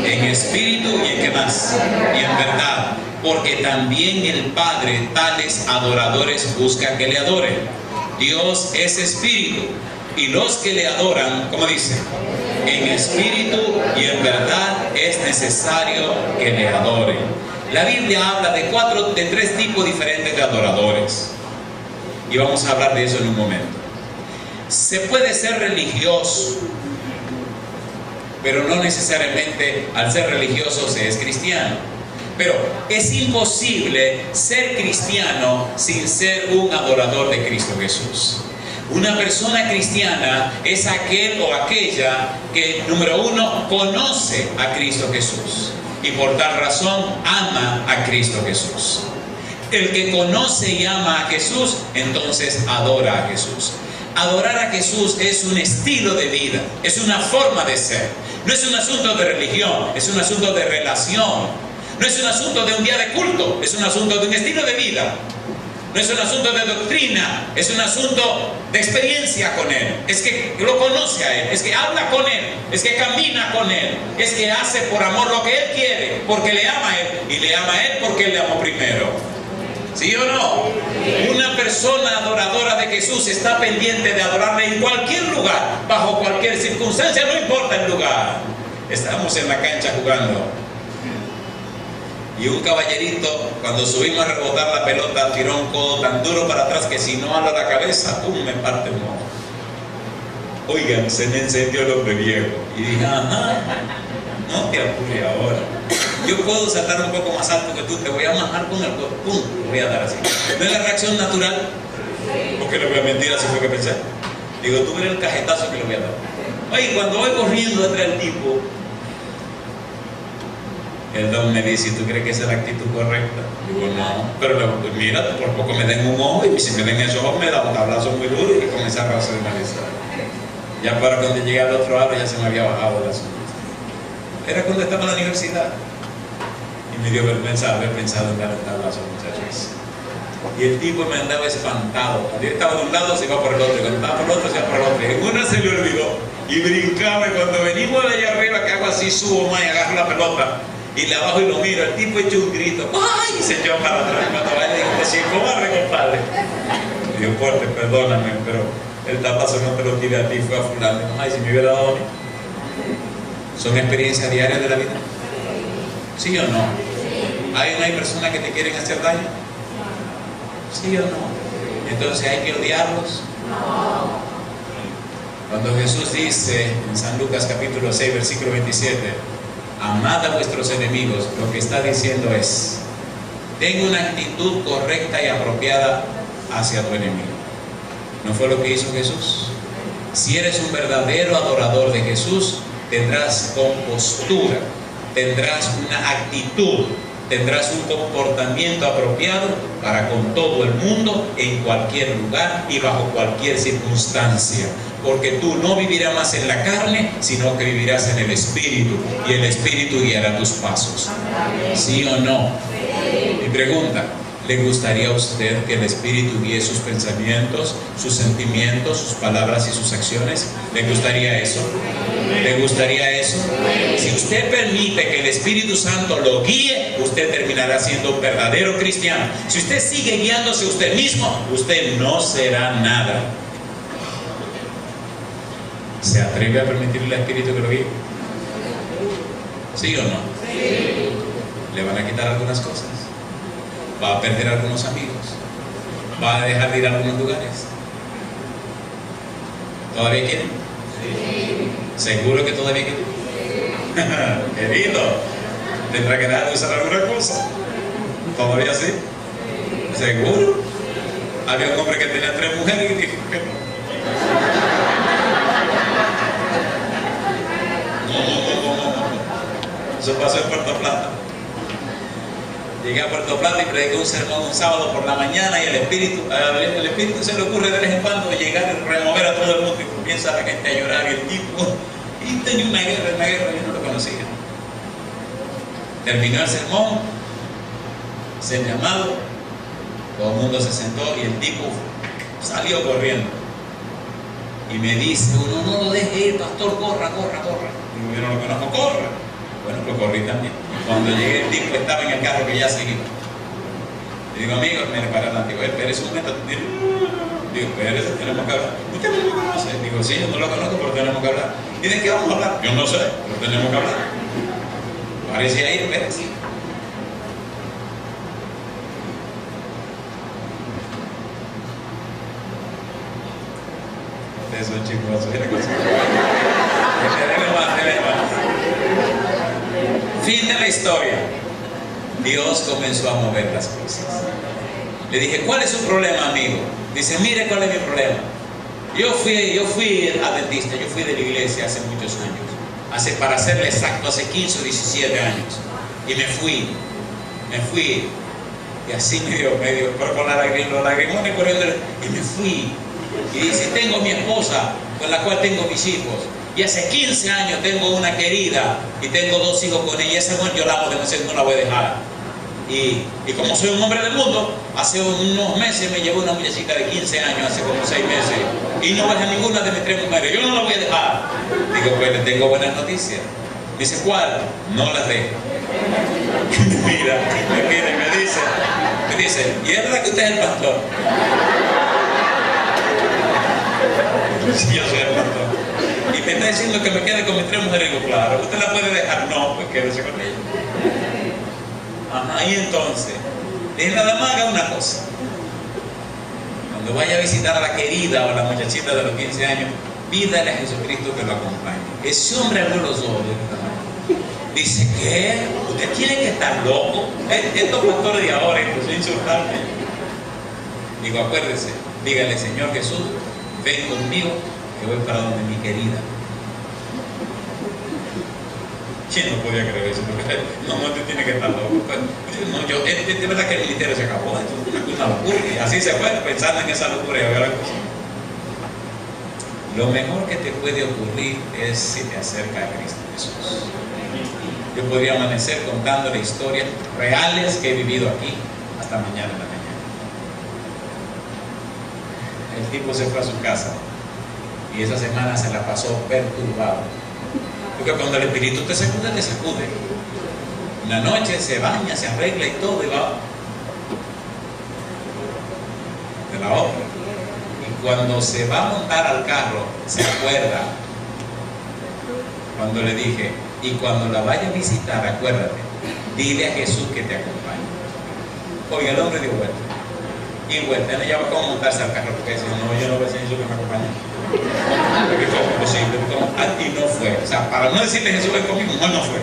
En espíritu y en qué más, y en verdad, porque también el Padre tales adoradores busca que le adoren. Dios es espíritu, y los que le adoran, ¿cómo dice? En espíritu y en verdad es necesario que le adoren. La Biblia habla de tres tipos diferentes de adoradores, y vamos a hablar de eso en un momento. Se puede ser religioso, pero no necesariamente al ser religioso se es cristiano. Pero es imposible ser cristiano sin ser un adorador de Cristo Jesús. Una persona cristiana es aquel o aquella que, número uno, conoce a Cristo Jesús y por tal razón ama a Cristo Jesús. El que conoce y ama a Jesús, entonces adora a Jesús. Adorar a Jesús es un estilo de vida, es una forma de ser. No es un asunto de religión, es un asunto de relación. No es un asunto de un día de culto, es un asunto de un estilo de vida. No es un asunto de doctrina, es un asunto de experiencia con Él. Es que lo conoce a Él, es que habla con Él, es que camina con Él, es que hace por amor lo que Él quiere, porque le ama a Él, y le ama a Él porque Él le amó primero. ¿Sí o no? Una persona adoradora de Jesús está pendiente de adorarle en cualquier lugar, bajo cualquier circunstancia, no importa el lugar. Estamos en la cancha jugando, y un caballerito, cuando subimos a rebotar la pelota, tiró un codo tan duro para atrás que si no habla la cabeza, ¡pum!, me parte un ojo. Oigan, se me encendió el hombre viejo. Y dije, ajá, no te apures ahora. Yo puedo saltar un poco más alto que tú, te voy a majar con el codo, ¡pum!, te voy a dar así. ¿No es la reacción natural? Porque le voy a mentir, así fue que pensé. Digo, tú verás el cajetazo que le voy a dar. Oye, cuando voy corriendo detrás del tipo, El don me dice, ¿tú crees que esa es la actitud correcta? Digo, no, pero mira, por poco me den un ojo y si me den esos ojos me da un tablazo muy duro y comenzar a racionalizar. Ya para cuando llegué al otro lado ya se me había bajado la sonrisa. Era cuando estaba en la universidad y me dio vergüenza haber pensado en dar el tablazo a muchachos. Y el tipo me andaba espantado. Cuando yo estaba de un lado se iba por el otro, cuando estaba por el otro se iba por el otro. Y en una se le olvidó y brincaba. Y cuando venimos de allá arriba, que hago así, subo más y agarro la pelota y la bajo y lo miro. El tipo echó un grito, ¡ay! Y se echó para atrás. Cuando va y le dije, cobarde, compadre. Y digo, fuerte, perdóname, pero el tablazo no te lo tiré a ti, fue a fulano. Ay, si me hubiera dado a mí. ¿Son experiencias diarias de la vida? ¿Sí o no? ¿Hay personas que te quieren hacer daño? ¿Sí o no? Entonces hay que odiarlos. Cuando Jesús dice en San Lucas capítulo 6 versículo 27, amad a vuestros enemigos, lo que está diciendo es, ten una actitud correcta y apropiada hacia tu enemigo. ¿No fue lo que hizo Jesús? Si eres un verdadero adorador de Jesús, tendrás compostura, tendrás una actitud, tendrás un comportamiento apropiado para con todo el mundo, en cualquier lugar y bajo cualquier circunstancia. Porque tú no vivirás más en la carne, sino que vivirás en el Espíritu, y el Espíritu guiará tus pasos. ¿Sí o no? Mi pregunta, ¿le gustaría a usted que el Espíritu guíe sus pensamientos, sus sentimientos, sus palabras y sus acciones? ¿Le gustaría eso? ¿Le gustaría eso? Si usted permite que el Espíritu Santo lo guíe, usted terminará siendo un verdadero cristiano. Si usted sigue guiándose usted mismo, usted no será nada. ¿Se atreve a permitirle al Espíritu que lo guíe? ¿Sí o no? Sí. ¿Le van a quitar algunas cosas? ¿Va a perder algunos amigos? ¿Va a dejar de ir a algunos lugares? ¿Todavía quieren? Sí. ¿Seguro que todavía quieren? Sí. Querido, ¿tendrá que dejar de usar alguna cosa? ¿Todavía sí? ¿Seguro? Había un hombre que tenía 3 mujeres y dijo que no. Eso pasó en Puerto Plata. Llegué a Puerto Plata y prediqué un sermón un sábado por la mañana y el Espíritu se le ocurre de vez en cuando llegar y remover a todo el mundo y comienza la gente a llorar y el tipo y tenía una guerra, yo no lo conocía. Terminó el sermón, se el llamado, todo el mundo se sentó y el tipo salió corriendo y me dice, uno no lo deje ir, pastor, corra. Digo, yo no lo conozco, corra. Bueno, pues corrí también. Cuando llegué el tipo estaba en el carro que ya seguía. Le digo, amigo, me paré adelante. Digo, espérese un momento. Digo, espérese, tenemos que hablar. ¿Usted no lo conoce? Digo, sí, yo no lo conozco, pero tenemos que hablar. ¿Y de qué vamos a hablar? Yo no sé, pero tenemos que hablar. Parece ahí, espérese. Ustedes son chicos, mira cosa. Fin de la historia. Dios comenzó a mover las cosas. Le dije, ¿cuál es su problema, amigo? Dice, mire cuál es mi problema. Yo fui adventista, yo fui de la iglesia hace muchos años. Para serle exacto, hace 15 o 17 años. Y me fui. Y así medio, pero con los lagrimones corriendo. Y me fui. Y dice, tengo mi esposa, con la cual tengo mis hijos. Y hace 15 años tengo una querida y tengo 2 hijos con ella. Esa mujer yo la amo demasiado, no la voy a dejar. Y como soy un hombre del mundo, hace unos meses me llevó una muchachita de 15 años, hace como 6 meses, y no deja ninguna de mis 3 mujeres. Yo no la voy a dejar. Digo, pues le tengo buenas noticias. Dice, ¿cuál? No las dejo. Mira, me dice, ¿y es verdad que usted es el pastor? Sí, yo soy el pastor. Y me está diciendo que me quede con mis 3 mujeres. Digo, claro, ¿usted la puede dejar? No, pues quédese con ella. Ajá, y entonces, dije, nada más haga una cosa. Cuando vaya a visitar a la querida o a la muchachita de los 15 años, pídale a Jesucristo que lo acompañe. Ese hombre abrió los ojos. Dice, ¿qué? ¿Usted tiene que estar loco? Estos pastores de ahora empezó a insultarme. Digo, acuérdese, dígale, Señor Jesús, ven conmigo, que voy para donde mi querida. ¿Quién no podía creer eso? Porque no te tiene que estar loco. No, es verdad que el ministerio se acabó, esto es una locura. Y así se fue, pensando en esa locura y ahora cosa. Lo mejor que te puede ocurrir es si te acercas a Cristo Jesús. Yo podría amanecer contándole historias reales que he vivido aquí hasta mañana en la mañana. El tipo se fue a su casa y esa semana se la pasó perturbado. Porque cuando el espíritu te sacude, te sacude. Una noche se baña, se arregla y todo y va de la otra. Y cuando se va a montar al carro, se acuerda cuando le dije, y cuando la vaya a visitar, acuérdate, dile a Jesús que te acompañe. Oiga, el hombre dio vuelta. Y vuelta, no llama cómo montarse al carro, porque dice, no, yo no voy a decir Jesús que me acompañe. Porque fue imposible, y no fue. O sea, para no decirle Jesús ven conmigo, no fue.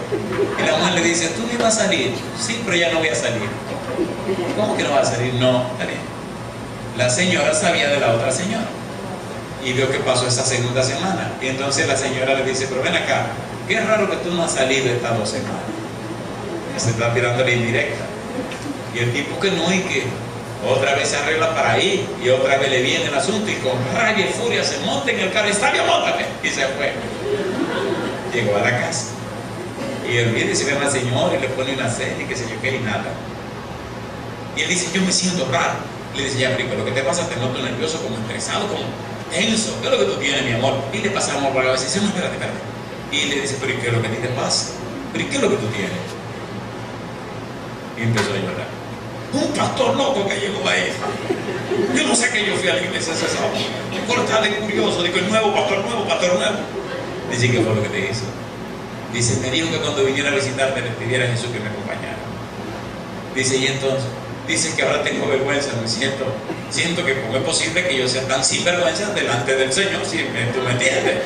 Y la mujer le dice, ¿tú no ibas a salir? Sí, pero ya no voy a salir. ¿Cómo que no vas a salir? No, está bien. La señora sabía de la otra señora y vio que pasó esa segunda semana. Y entonces la señora le dice, pero ven acá, qué raro que tú no has salido estas 2 semanas. Y se está tirando la indirecta. Y el tipo que no, y que otra vez se arregla para ir, y otra vez le viene el asunto, y con rabia y furia se monta en el carro, y está bien, móntate, y se fue. Llegó a la casa, y él viene y se ve a la señora, y le pone una cena, y qué sé yo qué, y nada. Y él dice, yo me siento raro. Le dice, ya, Frico, lo que te pasa, te noto nervioso, como estresado, como tenso, ¿qué es lo que tú tienes, mi amor? Y le pasamos por la cabeza, y dice, no, espérate. Y le dice, pero ¿y qué es lo que a ti te pasa? ¿Pero y qué es lo que tú tienes? Y empezó a llorar. Un pastor loco que llegó ahí. Yo no sé que yo fui a la iglesia ese sábado. Por estar de curioso, digo, el nuevo pastor nuevo. Dice, ¿qué fue lo que te hizo? Dice, me dijo que cuando viniera a visitarte le pidiera a Jesús que me acompañara. Dice, y entonces, dice que ahora tengo vergüenza, me siento que cómo es posible que yo sea tan sin vergüenza delante del Señor, si tú me entiendes.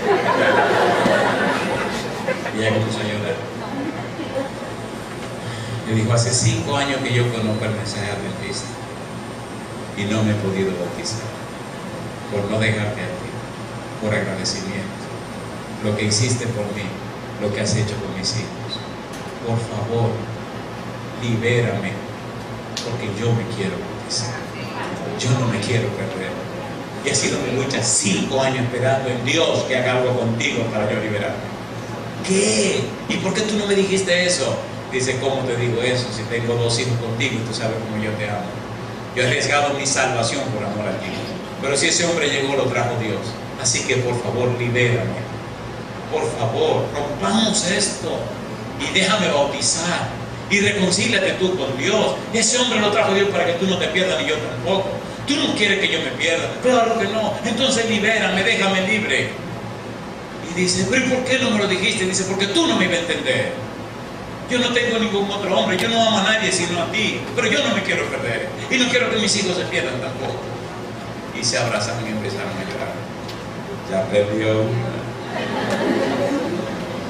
Y ella comenzó a llorar. Yo digo, hace 5 años que yo conozco el mensaje adventista y no me he podido bautizar por no dejarte a ti, por agradecimiento, lo que hiciste por mí, lo que has hecho con mis hijos. Por favor, libérame, porque yo me quiero bautizar, yo no me quiero perder. Y ha sido mi lucha 5 años esperando en Dios que haga algo contigo para yo liberarme. ¿Qué? ¿Y por qué tú no me dijiste eso? Dice, ¿cómo te digo eso? Si tengo 2 hijos contigo y tú sabes cómo yo te amo. Yo he arriesgado mi salvación por amor a ti. Pero si ese hombre llegó, lo trajo Dios. Así que por favor, libérame. Por favor, rompamos esto y déjame bautizar. Y reconcíliate tú con Dios. Ese hombre lo trajo Dios para que tú no te pierdas ni yo tampoco. Tú no quieres que yo me pierda. Claro que no. Entonces libérame, déjame libre. Y dice, pero ¿y por qué no me lo dijiste? Dice, porque tú no me ibas a entender. Yo no tengo ningún otro hombre, yo no amo a nadie sino a ti, pero yo no me quiero perder y no quiero que mis hijos se pierdan tampoco. Y se abrazaron y empezaron a llorar. Ya perdió.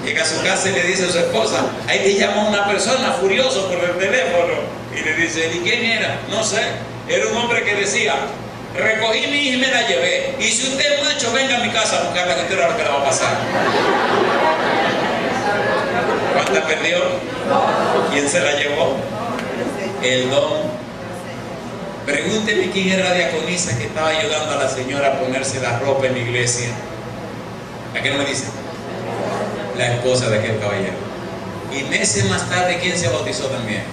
Llega a su casa y le dice a su esposa, ahí te llama una persona furioso por el teléfono y le dice, ¿y quién era? No sé, era un hombre que decía, recogí mi hija y me la llevé, y si usted es macho, venga a mi casa a buscarla, que usted era lo que la va a pasar. ¿Cuánta perdió? ¿Quién se la llevó? El don. Pregúnteme quién era la diaconisa que estaba ayudando a la señora a ponerse la ropa en la iglesia. ¿A qué no me dice? La esposa de aquel caballero. Y meses más tarde, ¿quién se bautizó también?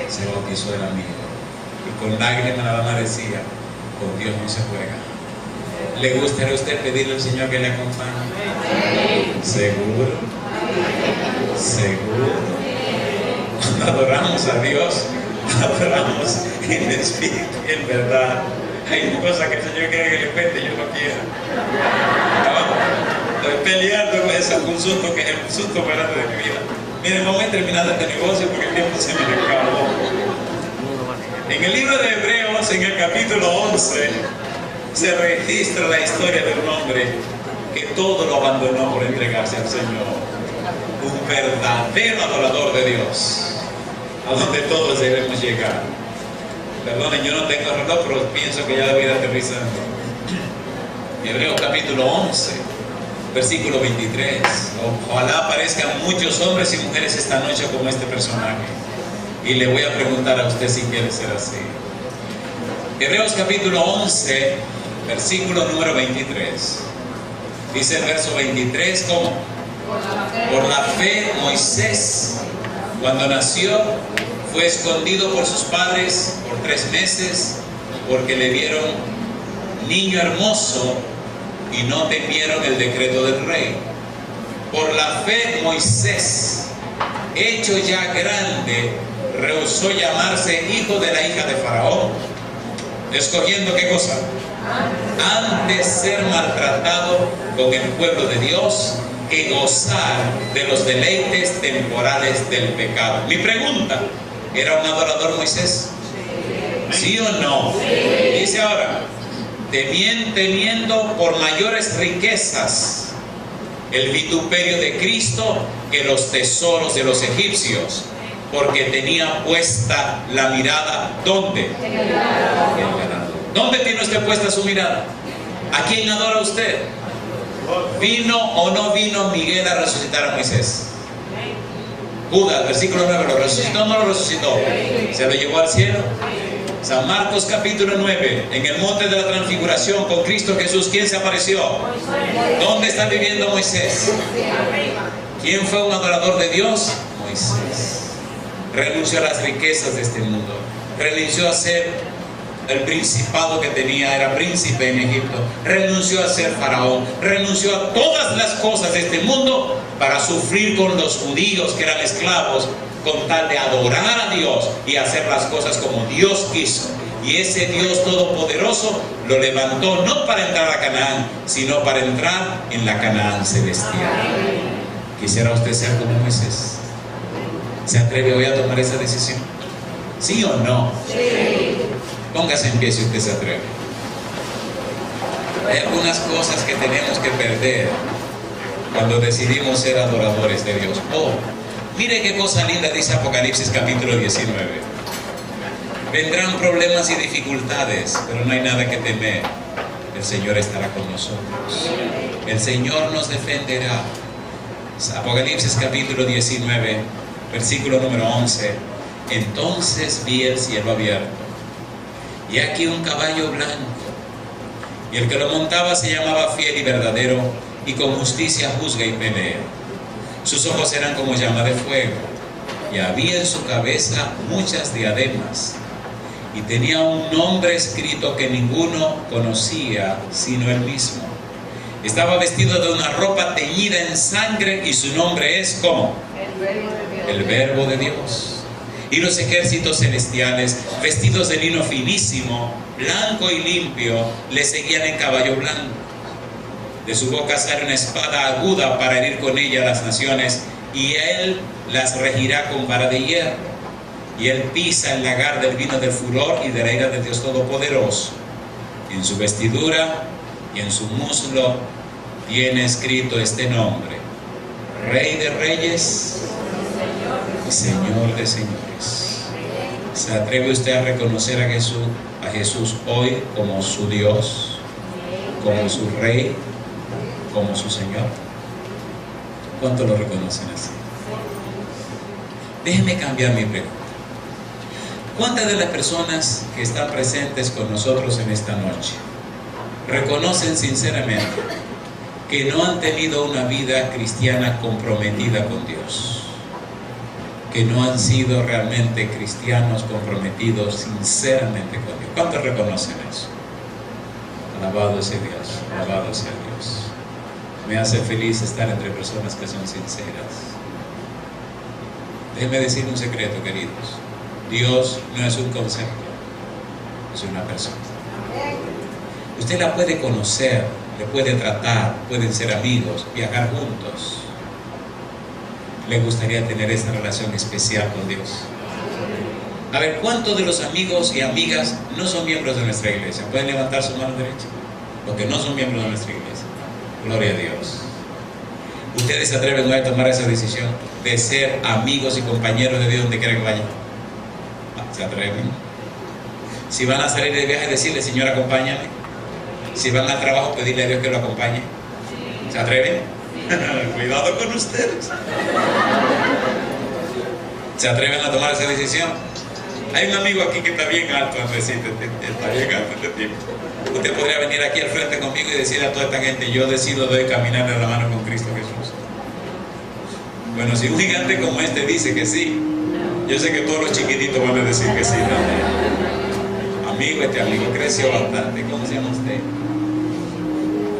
Se bautizó el amigo. Y con lágrimas nada más decía, con Dios no se juega. ¿Le gustaría a usted pedirle al Señor que le acompañe? ¿Seguro? Seguro. Cuando adoramos a Dios, adoramos en espíritu y en verdad. Hay cosas que el Señor quiere que le cuente y yo no quiero. Estoy peleando con ese susto que es el susto más grande de mi vida. Miren, vamos a terminar este negocio porque el tiempo se me acabó. En el libro de Hebreos, en el capítulo 11, se registra la historia de un hombre que todo lo abandonó por entregarse al Señor. Un verdadero adorador de Dios, a donde todos debemos llegar. Perdonen, yo no tengo reloj, pero pienso que ya debo ir aterrizando. Hebreos capítulo 11, Versículo 23. Ojalá aparezcan muchos hombres y mujeres esta noche como este personaje. Y le voy a preguntar a usted si quiere ser así. Hebreos capítulo 11, versículo número 23. Dice el verso 23, ¿cómo? Por la fe Moisés, cuando nació, fue escondido por sus padres por 3 meses, porque le vieron niño hermoso y no temieron el decreto del rey. Por la fe Moisés, hecho ya grande, rehusó llamarse hijo de la hija de Faraón, escogiendo ¿qué cosa? Antes ser maltratado con el pueblo de Dios que gozar de los deleites temporales del pecado. Mi pregunta, ¿era un adorador Moisés? ¿Sí o no? Dice ahora, temiendo por mayores riquezas el vituperio de Cristo que los tesoros de los egipcios, porque tenía puesta la mirada, ¿dónde? En el ganado. ¿Dónde tiene usted puesta su mirada? ¿A quién adora usted? ¿Vino o no vino Miguel a resucitar a Moisés? Judas, versículo 9, ¿lo resucitó o no lo resucitó? ¿Se lo llevó al cielo? San Marcos capítulo 9, en el monte de la transfiguración con Cristo Jesús, ¿quién se apareció? ¿Dónde está viviendo Moisés? ¿Quién fue un adorador de Dios? Moisés. Renunció a las riquezas de este mundo, renunció a ser el principado que tenía, era príncipe en Egipto, renunció a ser faraón, renunció a todas las cosas de este mundo para sufrir con los judíos que eran esclavos, con tal de adorar a Dios y hacer las cosas como Dios quiso. Y ese Dios todopoderoso lo levantó no para entrar a Canaán, sino para entrar en la Canaán celestial. ¿Quisiera usted ser como Moisés? ¿Se atreve hoy a tomar esa decisión? ¿Sí o no? Sí. Póngase en pie si usted se atreve. Hay algunas cosas que tenemos que perder cuando decidimos ser adoradores de Dios. Oh, mire qué cosa linda dice Apocalipsis capítulo 19. Vendrán problemas y dificultades, pero no hay nada que temer. El Señor estará con nosotros. El Señor nos defenderá. Apocalipsis capítulo 19, versículo número 11. Entonces vi el cielo abierto, y aquí un caballo blanco, y el que lo montaba se llamaba Fiel y Verdadero, y con justicia juzga y pelea. Sus ojos eran como llama de fuego, y había en su cabeza muchas diademas, y tenía un nombre escrito que ninguno conocía sino él mismo. Estaba vestido de una ropa teñida en sangre, y su nombre es ¿cómo? El Verbo de Dios. Y los ejércitos celestiales, vestidos de lino finísimo, blanco y limpio, le seguían en caballo blanco. De su boca sale una espada aguda para herir con ella a las naciones, y él las regirá con vara de hierro. Y él pisa el lagar del vino del furor y de la ira del Dios Todopoderoso. En su vestidura y en su muslo tiene escrito este nombre: Rey de Reyes y Señor de Señores. ¿Se atreve usted a reconocer a Jesús hoy como su Dios, como su Rey, como su Señor? ¿Cuántos lo reconocen así? Déjeme cambiar mi pregunta. ¿Cuántas de las personas que están presentes con nosotros en esta noche reconocen sinceramente que no han tenido una vida cristiana comprometida con Dios? Que no han sido realmente cristianos comprometidos sinceramente con Dios. ¿Cuántos reconocen eso? Alabado sea Dios, alabado sea Dios. Me hace feliz estar entre personas que son sinceras. Déjenme decir un secreto, queridos. Dios no es un concepto, es una persona. Usted la puede conocer, le puede tratar, pueden ser amigos, viajar juntos. ¿Le gustaría tener esa relación especial con Dios? A ver, ¿cuántos de los amigos y amigas no son miembros de nuestra iglesia? ¿Pueden levantar su mano derecha? Los que no son miembros de nuestra iglesia. Gloria a Dios. ¿Ustedes se atreven hoy a tomar esa decisión de ser amigos y compañeros de Dios donde quiera que vayan? ¿Se atreven? Si van a salir de viaje, decirle: Señor, acompáñame. Si van al trabajo, pedirle a Dios que lo acompañe. ¿Se atreven? Cuidado con ustedes. ¿Se atreven a tomar esa decisión? Hay un amigo aquí que está bien alto, Andresito, está bien alto este tiempo. Usted podría venir aquí al frente conmigo y decir a toda esta gente: yo decido de caminar de la mano con Cristo Jesús. Bueno, si un gigante como este dice que sí, yo sé que todos los chiquititos van a decir que sí también. Amigo, este amigo creció bastante. ¿Cómo se llama usted?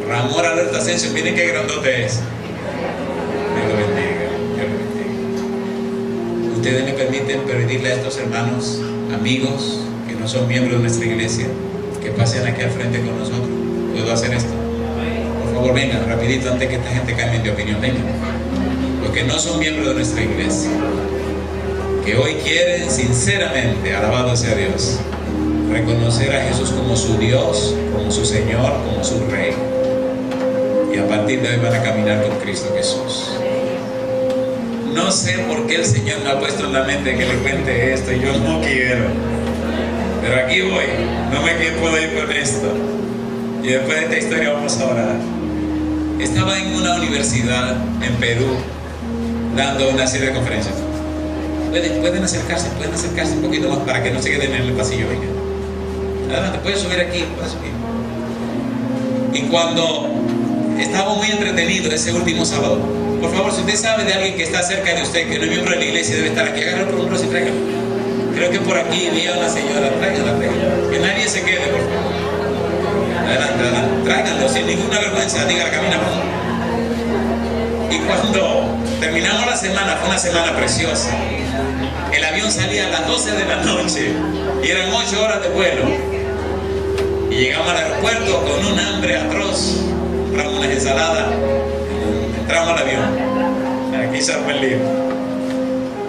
Ramón Alberto Asensio. Miren qué grandote es. Dios lo bendiga, Dios lo bendiga. Ustedes me permiten pedirle a estos hermanos, amigos que no son miembros de nuestra iglesia, que pasen aquí al frente con nosotros. ¿Puedo hacer esto? Por favor, vengan rapidito antes que esta gente cambie de opinión. Vengan. Los que no son miembros de nuestra iglesia, que hoy quieren sinceramente, alabado sea Dios, reconocer a Jesús como su Dios, como su Señor, como su Rey, y a partir de hoy van a caminar con Cristo Jesús. No sé por qué el Señor me ha puesto en la mente que le cuente esto y yo no quiero, pero aquí voy. No me puedo ir con esto, y después de esta historia vamos a orar. Estaba en una universidad en Perú dando una serie de conferencias. Pueden acercarse un poquito más para que no se queden en el pasillo. Venga, adelante, pueden subir aquí, pueden subir. Y cuando estaba muy entretenido ese último sábado, por favor, si usted sabe de alguien que está cerca de usted, que no es miembro de la iglesia, debe estar aquí, agárralo por un brazo y tráigalo. Creo que por aquí vi a una señora. Tráigala. Que nadie se quede, por favor. Adelante, tráiganlo sin ninguna vergüenza. Dígale, camina, por favor. Y cuando terminamos la semana, fue una semana preciosa. El avión salía a las 12 de la noche y eran 8 horas de vuelo. Y llegamos al aeropuerto con un hambre atroz. Compramos unas ensaladas, entramos al avión. Aquí se armó el lío.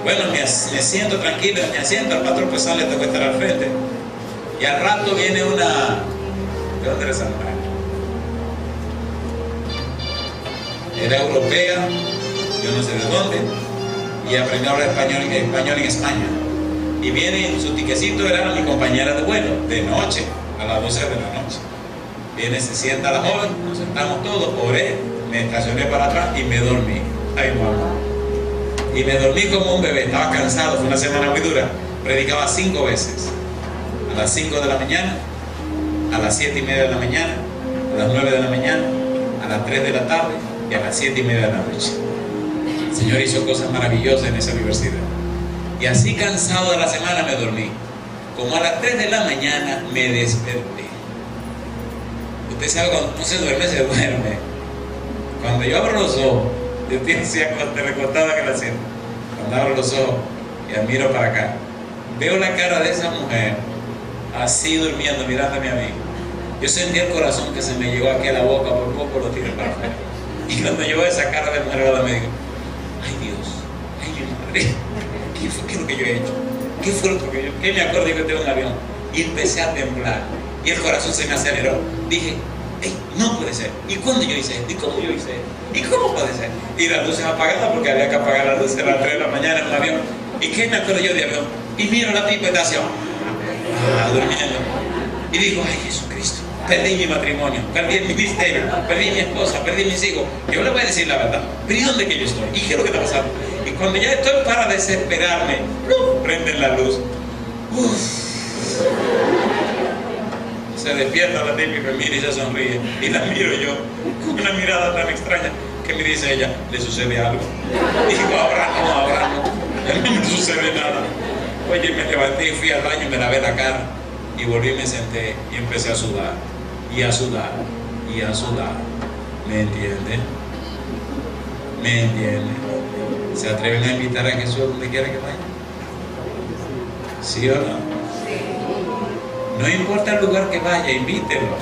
Bueno, me siento tranquilo, me asiento, al patrón pues sale, tengo que estar al frente. Y al rato viene una... ¿De dónde era esa mujer? Era europea, yo no sé de dónde, y aprendió a hablar español en España. Y viene, su tiquecito era mi compañera de vuelo, de noche, a las 12 de la noche. Viene, se sienta la joven, nos sentamos todos, oré, me estacioné para atrás y me dormí. Ay, mamá. Y me dormí como un bebé, estaba cansado, fue una semana muy dura. Predicaba 5 veces, a las 5 de la mañana, a las 7:30 de la mañana, a las 9 de la mañana, a las 3 de la tarde y a las 7:30 de la noche. El Señor hizo cosas maravillosas en esa universidad. Y así cansado de la semana me dormí. Como a las 3 de la mañana me desperté. Usted sabe, cuando no se duerme, se duerme. Cuando yo abro los ojos, yo estoy así recostada que la siento. Cuando abro los ojos y admiro para acá, veo la cara de esa mujer así durmiendo, mirándome a mí. Yo sentí el corazón que se me llegó aquí a la boca, por poco lo tiré para afuera. Y cuando yo veo esa cara de mujer, me digo: ay Dios, ay mi madre, ¿qué es lo que yo he hecho? ¿Qué fue lo que yo? ¿Qué me acuerdo? Yo tengo un avión. Y empecé a temblar. Y el corazón se me aceleró. Dije: hey, no puede ser. ¿Y cuándo yo hice esto? ¿Y cómo yo hice esto? ¿Y cómo puede ser? Y las luces apagadas, porque había que apagar las luces a las 3 de la mañana en un avión. ¿Y qué me acuerdo yo de avión? Y miro la tipa y así, durmiendo. Y digo: ay Jesucristo, perdí mi matrimonio, perdí el ministerio, perdí mi esposa, perdí mis hijos. Yo le voy a decir la verdad. ¿Pero y dónde que yo estoy? ¿Y qué es lo que está pasando? Y cuando ya estoy para desesperarme, prenden la luz. Se despierta la tipa y me mira y se sonríe. Y la miro yo con una mirada tan extraña que me dice ella: ¿le sucede algo? Y digo: ahora no me sucede nada. Oye, me levanté y fui al baño, me lavé la cara y volví y me senté y empecé a sudar y a sudar y a sudar. ¿Me entienden? ¿Me entienden? ¿Se atreven a invitar a Jesús donde quiera que vaya? ¿Sí o no? No importa el lugar que vaya, invítelo.